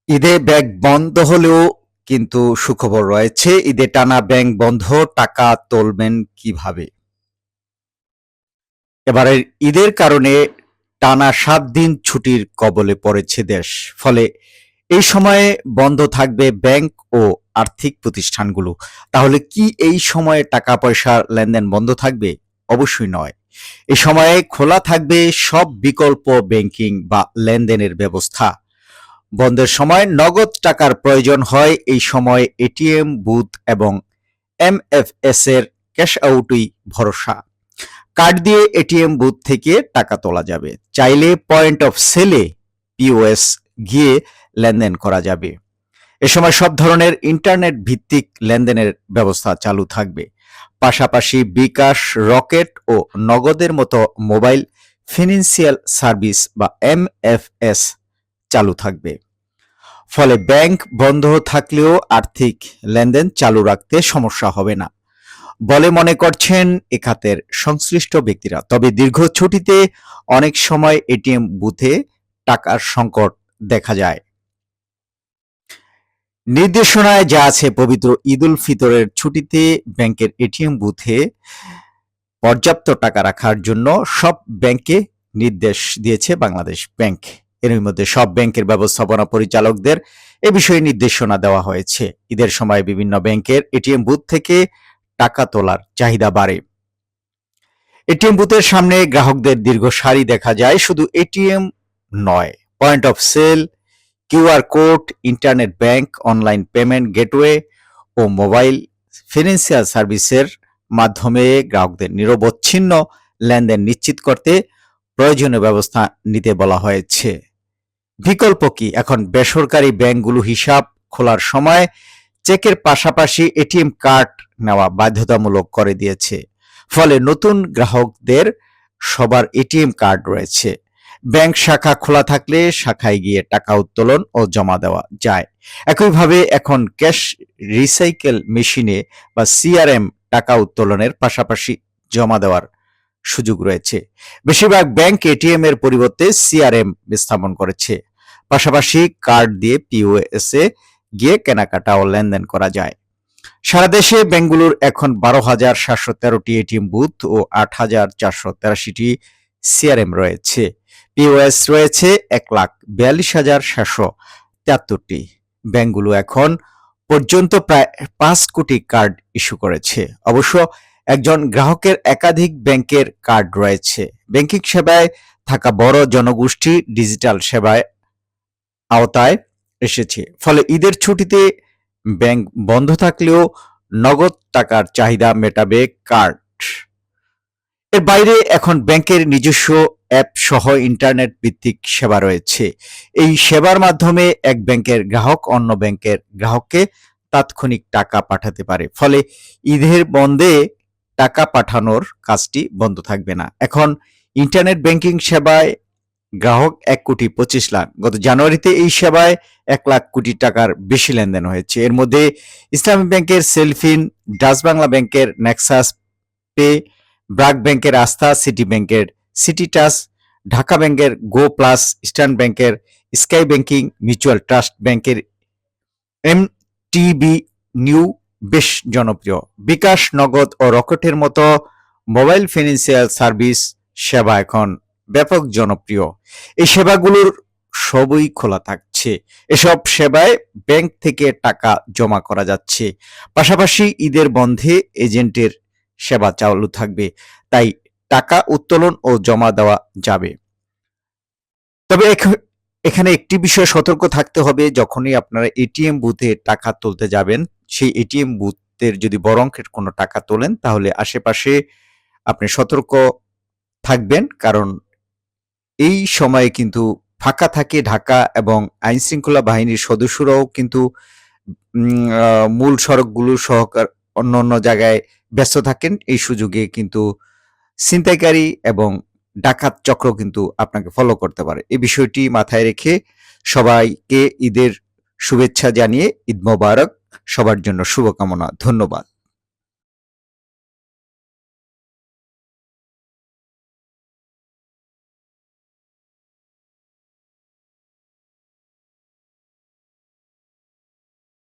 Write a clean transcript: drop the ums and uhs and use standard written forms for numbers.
ঈদে ব্যাংক বন্ধ হলেও কিন্তু সুখবর রয়েছে। ঈদে টানা ব্যাংক বন্ধ, টাকা তুলবেন কিভাবে? এবারের ঈদের কারণে টানা ৭ দিন ছুটির কবলে পড়েছে দেশ। ফলে এই সময়ে বন্ধ থাকবে ব্যাংক ও আর্থিক প্রতিষ্ঠানগুলো। তাহলে কি এই সময়ে টাকা পয়সার লেনদেন বন্ধ থাকবে? অবশ্যই নয়। এ সময়ে খোলা থাকবে সব বিকল্প ব্যাংকিং বা লেনদেনের ব্যবস্থা। বন্ধের সময় নগদ টাকার প্রয়োজন হয়, এই সময় এটিএম বুথ এবং এমএফএস এর ক্যাশ আউটই ভরসা। কার্ড দিয়ে এটিএম বুথ থেকে টাকা তোলা যাবে। চাইলে পয়েন্ট অফ সেলে পিওএস গিয়ে লেনদেন করা যাবে। এ সময় সব ধরনের ইন্টারনেট ভিত্তিক লেনদেনের ব্যবস্থা চালু থাকবে। পাশাপাশি বিকাশ, রকেট ও নগদের মতো মোবাইল ফিনান্সিয়াল সার্ভিস বা এমএফএস চালু থাকবে। ফলে ব্যাংক বন্ধ থাকলেও আর্থিক লেনদেন চালু রাখতে সমস্যা হবে না বলে মনে করছেন এ খাতের সংশ্লিষ্ট ব্যক্তিরা। তবে দীর্ঘ ছুটিতে অনেক সময় এটিএম বুথে টাকার সংকট দেখা যায়। নির্দেশনায় যা আছে, পবিত্র ঈদ উল ফিতরের ছুটিতে ব্যাংকের এটিএম বুথে পর্যাপ্ত টাকা রাখার জন্য সব ব্যাংকে নির্দেশ দিয়েছে বাংলাদেশ ব্যাংক। এর মধ্যে সব ব্যাংকের ব্যবস্থাপনা পরিচালকদের এ বিষয়ে নির্দেশনা দেওয়া হয়েছে। ঈদের সময় বিভিন্ন ব্যাংকের এটিএম বুথ থেকে টাকা তোলার চাহিদা বাড়ে। এটিএম বুথের সামনে গ্রাহকদের দীর্ঘ সারি দেখা যায়। শুধু এটিএম নয়, point of sale, QR code, internet bank, online payment gateway ও মোবাইল ফিনান্সিয়াল সার্ভিসের মাধ্যমে গ্রাহকদের নিরবচ্ছিন্ন লেনদেন নিশ্চিত করতে প্রয়োজনীয় ব্যবস্থা নিতে বলা হয়েছে। বিকল্প কি? এখন বেসরকারি ব্যাংকগুলো হিসাব খোলার সময় চেকের পাশাপাশি এটিএম কার্ড নেওয়া বাধ্যতামূলক করে দিয়েছে। ফলে নতুন গ্রাহকদের সবার এটিএম কার্ড রয়েছে। ব্যাংক শাখা খোলা থাকলে শাখায় গিয়ে টাকা উত্তোলন ও জমা দেওয়া যায়। একইভাবে এখন ক্যাশ রিসাইকেল মেশিনে বা সিআরএম টাকা উত্তোলনের পাশাপাশি জমা দেওয়ার সুযোগ রয়েছে। বেশিরভাগ ব্যাংক এটিএম এর পরিবর্তে সিআরএম স্থাপন করেছে। পাশাপাশি কার্ড দিয়ে পিওএস এ গিয়ে কেনাকাটা ও লেনদেন করা যায়। সারা দেশে ব্যাংকগুলোর এখন 12,713টি এটিএম বুথ ও 8,483টি সিআরএম রয়েছে। পিওএস রয়েছে 1,42,773টি। ব্যাংকগুলো এখন পর্যন্ত প্রায় 5 কোটি কার্ড ইস্যু করেছে। অবশ্য একজন গ্রাহকের একাধিক ব্যাংকের কার্ড রয়েছে। ব্যাংকিং সেবায় থাকা বড় জনগোষ্ঠী ডিজিটাল সেবায় আওতায় এসেছে। ফলে ঈদের ছুটিতে ব্যাংক বন্ধ থাকলেও নগদ টাকার চাহিদা মেটাবে কার্ড। এর বাইরে এখন ব্যাংকের নিজস্ব অ্যাপ সহ ইন্টারনেট ভিত্তিক সেবা রয়েছে। এই সেবার মাধ্যমে এক ব্যাংকের গ্রাহক অন্য ব্যাংকের গ্রাহককে তাৎক্ষণিক টাকা পাঠাতে পারে। ফলে ঈদের বন্ধে টাকা পাঠানোর কাজটি বন্ধ থাকবে না। এখন ইন্টারনেট ব্যাংকিং সেবায় গ্রাহক 1,25,00,000। গত জানুয়ারিতে এই সেবায় 1,00,000 কোটি টাকার বেশি লেনদেন হয়েছে। এর মধ্যে ইসলামী ব্যাংকের সেলফিন, ডাচ বাংলা ব্যাংকের নেক্সাস পে, ব্র্যাক ব্যাংকের আস্থা, সিটি ব্যাংকের সিটি টাচ, ঢাকা ব্যাংকের গো প্লাস, ইস্টার্ন ব্যাংকের স্কাই ব্যাংকিং, মিউচুয়াল ট্রাস্ট ব্যাংকের এমটিবি নিউ বেশ জনপ্রিয়। বিকাশ, নগদ ও রকেটের মতো মোবাইল ফিনান্সিয়াল সার্ভিস সেবা এখন ব্যাপক জনপ্রিয়। এই সেবাগুলোর সবই খোলা থাকছে। এসব সেবায় ব্যাংক থেকে টাকা জমা করা যাচ্ছে। পাশাপাশি ঈদের বন্ধে এজেন্টের সেবা চালু থাকবে, তাই টাকা উত্তোলন ও জমা দেওয়া যাবে। তবে এখানে একটি বিষয় সতর্ক থাকতে হবে, যখনই আপনারা এটিএম বুথে টাকা তুলতে যাবেন, সেই এটিএম বুথের যদি বড় অঙ্কের কোনো টাকা তোলেন তাহলে আশেপাশে আপনি সতর্ক থাকবেন, কারণ এই সময়ে কিন্তু ফাঁকা থাকে ঢাকা এবং আইন শৃঙ্খলা বাহিনীর সদস্যরাও কিন্তু মূল সড়কগুলো সহ অন্য জায়গায় ব্যস্ত থাকেন। এই সুযোগে কিন্তু ছিনতাইকারী এবং ডাকাত চক্র কিন্তু আপনাকে ফলো করতে পারে। এই বিষয়টি মাথায় রেখে সবাইকে ঈদের শুভেচ্ছা জানিয়ে ঈদ মোবারক, সবার জন্য শুভকামনা। ধন্যবাদ।